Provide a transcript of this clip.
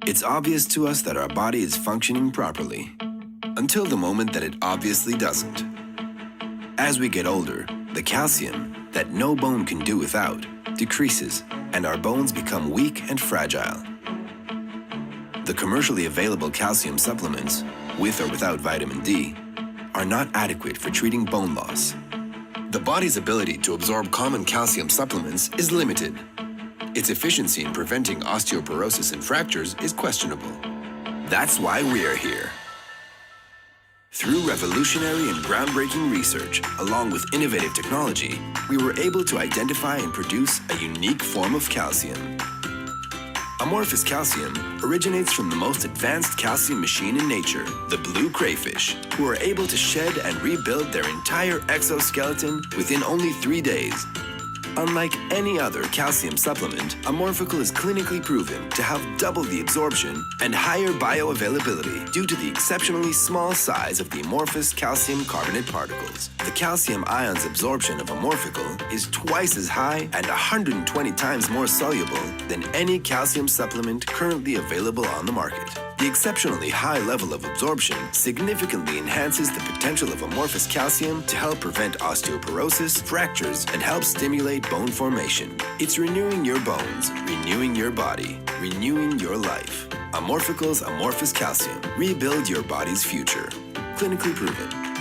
It's obvious to us that our body is functioning properly, until the moment that it obviously doesn't. As we get older, the calcium, that no bone can do without, decreases, and our bones become weak and fragile. The commercially available calcium supplements, with or without vitamin D, are not adequate for treating bone loss. The body's ability to absorb common calcium supplements is limited. Its efficiency in preventing osteoporosis and fractures is questionable. That's why we're here. Through revolutionary and groundbreaking research, along with innovative technology, we were able to identify and produce a unique form of calcium. Amorphous calcium originates from the most advanced calcium machine in nature, the blue crayfish, who are able to shed and rebuild their entire exoskeleton within only 3 days. Unlike any other calcium supplement, Amorphical is clinically proven to have double the absorption and higher bioavailability due to the exceptionally small size of the amorphous calcium carbonate particles. The calcium ions absorption of Amorphical is twice as high and 120 times more soluble than any calcium supplement currently available on the market. The exceptionally high level of absorption significantly enhances the potential of amorphous calcium to help prevent osteoporosis, fractures, and help stimulate bone formation. It's renewing your bones, renewing your body, renewing your life. Amorphical's Amorphous Calcium. Rebuild your body's future. Clinically proven.